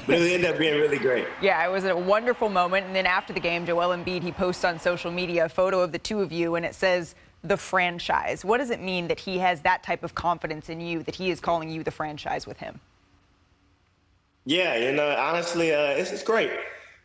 But it ended up being really great. Yeah, it was a wonderful moment. And then after the game, Joel Embiid, he posts on social media a photo of the two of you, and it says, the franchise. What does it mean that he has that type of confidence in you, that he is calling you the franchise with him? Yeah, honestly, it's great.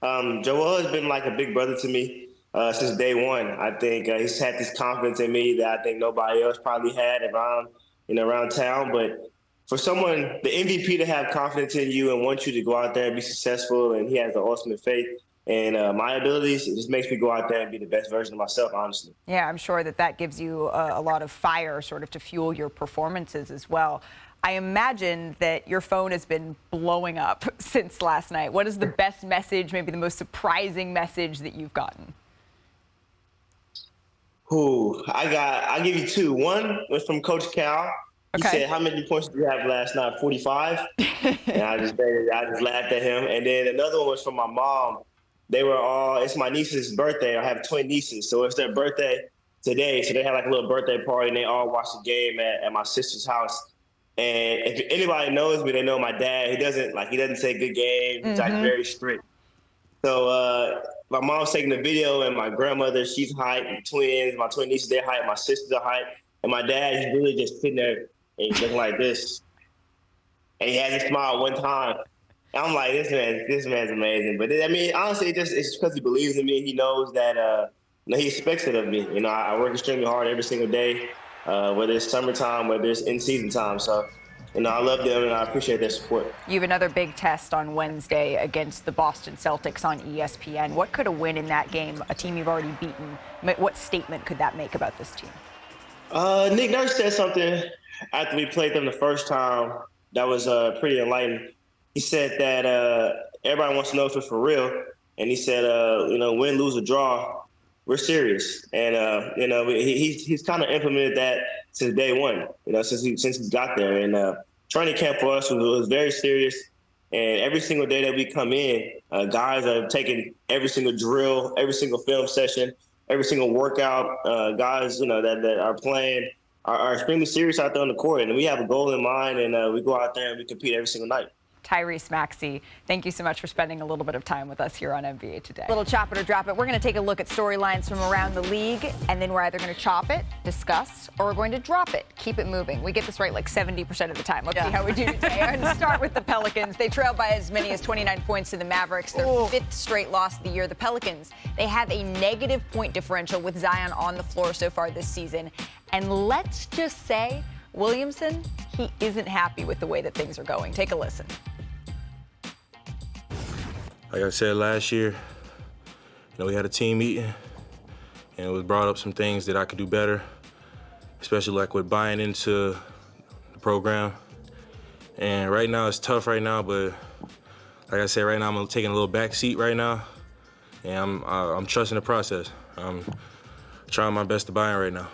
Joel has been like a big brother to me since day one. I think he's had this confidence in me that I think nobody else probably had around town. But for someone, the MVP, to have confidence in you and want you to go out there and be successful, and he has the ultimate faith in my abilities, it just makes me go out there and be the best version of myself, honestly. Yeah, I'm sure that gives you a lot of fire sort of to fuel your performances as well. I imagine that your phone has been blowing up since last night. What is the best message, maybe the most surprising message that you've gotten? I'll give you two. One was from Coach Cal. He said, how many points did you have last night? 45? And I just laughed at him. And then another one was from my mom. It's my niece's birthday. I have twin nieces, so it's their birthday today. So they had like a little birthday party, and they all watched the game at my sister's house. And if anybody knows me, they know my dad. He doesn't say good game. He's like very strict. So my mom's taking the video, and my grandmother, she's hyped. My twins, my twin nieces, they're hyped. My sisters are hyped. And my dad, he's really just sitting there and he's looking like this. And he hasn't smiled one time. And I'm like, this man's amazing. But I mean, honestly, it's because he believes in me. He knows that he expects it of me. I work extremely hard every single day. Whether it's summertime, whether it's in-season time. So, I love them, and I appreciate their support. You have another big test on Wednesday against the Boston Celtics on ESPN. What could a win in that game, a team you've already beaten, what statement could that make about this team? Nick Nurse said something after we played them the first time that was pretty enlightening. He said that everybody wants to know if it's for real. And he said, win, lose, or draw, we're serious. And, he's kind of implemented that since day one, since he got there. And training camp for us was very serious. And every single day that we come in, guys are taking every single drill, every single film session, every single workout. Guys, that are playing are extremely serious out there on the court. And we have a goal in mind, and we go out there and we compete every single night. Tyrese Maxey, thank you so much for spending a little bit of time with us here on NBA Today. Little chop it or drop it. We're going to take a look at storylines from around the league, and then we're either going to chop it, discuss, or we're going to drop it, keep it moving. We get this right like 70% of the time. Let's see how we do today. I'm going to start with the Pelicans. They trailed by as many as 29 points to the Mavericks, their fifth straight loss of the year. The Pelicans, they have a negative point differential with Zion on the floor so far this season. And let's just say, Williamson, he isn't happy with the way that things are going. Take a listen. Like I said last year, we had a team meeting, and it was brought up some things that I could do better, especially like with buying into the program. And right now it's tough right now, but like I said, right now I'm taking a little back seat right now, and I'm trusting the process. I'm trying my best to buy in right now.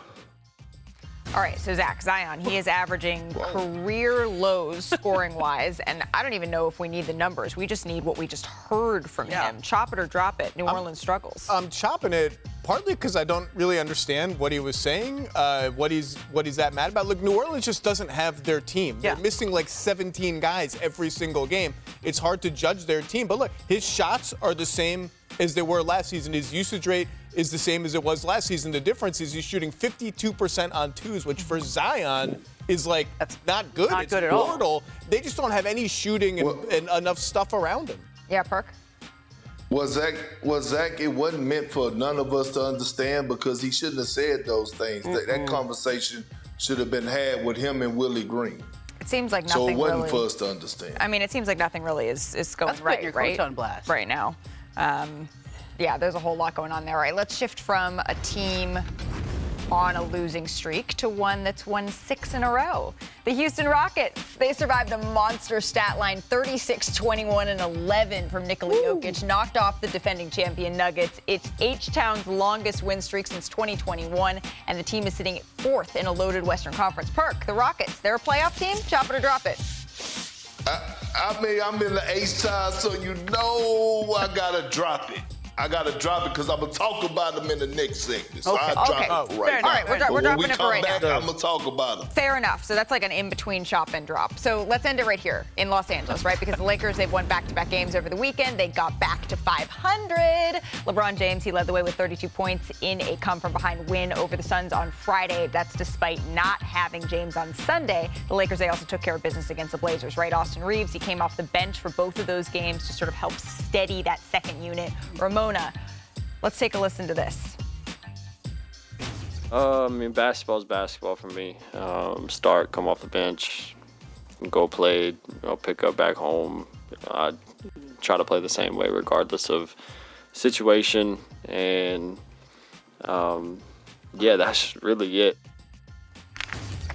All right, so Zach, Zion, he is averaging career lows scoring-wise, and I don't even know if we need the numbers. We just need what we just heard from him. Chop it or drop it. New Orleans struggles. I'm chopping it partly because I don't really understand what he was saying, what he's that mad about. Look, New Orleans just doesn't have their team. They're missing like 17 guys every single game. It's hard to judge their team. But look, his shots are the same as they were last season. His usage rate is the same as it was last season. The difference is he's shooting 52% on twos, which for Zion is like, that's not good. Not it's good at mortal. all. They just don't have any shooting and enough stuff around him. Yeah, Perk? Zach, it wasn't meant for none of us to understand because he shouldn't have said those things. That conversation should have been had with him and Willie Green. It seems like nothing So it wasn't really, for us to understand. I mean, it seems like nothing really is going That's right, your right? coach on blast. Right now. Yeah, there's a whole lot going on there. All right, let's shift from a team on a losing streak to one that's won 6 in a row. The Houston Rockets, they survived a monster stat line, 36, 21, and 11 from Nikola Jokic, knocked off the defending champion Nuggets. It's H-Town's longest win streak since 2021, and the team is sitting at 4th in a loaded Western Conference. Perk, the Rockets, they're a playoff team? Chop it or drop it? I mean, I'm in the H-Town, so I gotta drop it. I gotta drop it because I'm gonna talk about them in the next segment. So I'll drop it for right now. now. All right, we're dropping it for right now. I'm gonna talk about them. Fair enough. So that's like an in-between chop and drop. So let's end it right here in Los Angeles, right? Because the Lakers, they've won back-to-back games over the weekend. They got back to 500. LeBron James, he led the way with 32 points in a come-from-behind win over the Suns on Friday. That's despite not having James on Sunday. The Lakers, they also took care of business against the Blazers, right? Austin Reeves, he came off the bench for both of those games to sort of help steady that second unit. Ramona, let's take a listen to this. I mean, basketball's basketball for me. Start, come off the bench, go play, pick up back home. I try to play the same way regardless of situation. And, that's really it.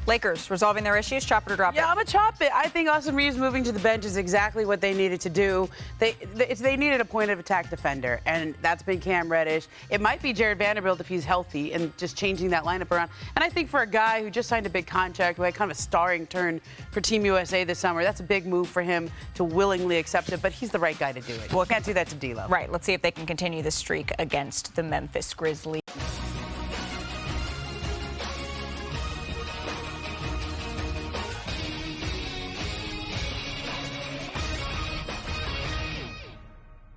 Lakers resolving their issues, chop it or drop it? Yeah, I'm going to chop it. I think Austin Reeves moving to the bench is exactly what they needed to do. They needed a point of attack defender, and that's been Cam Reddish. It might be Jared Vanderbilt if he's healthy and just changing that lineup around. And I think for a guy who just signed a big contract, who had kind of a starring turn for Team USA this summer, that's a big move for him to willingly accept it, but he's the right guy to do it. Well, can't do that to D'Lo. Right. Let's see if they can continue this streak against the Memphis Grizzlies.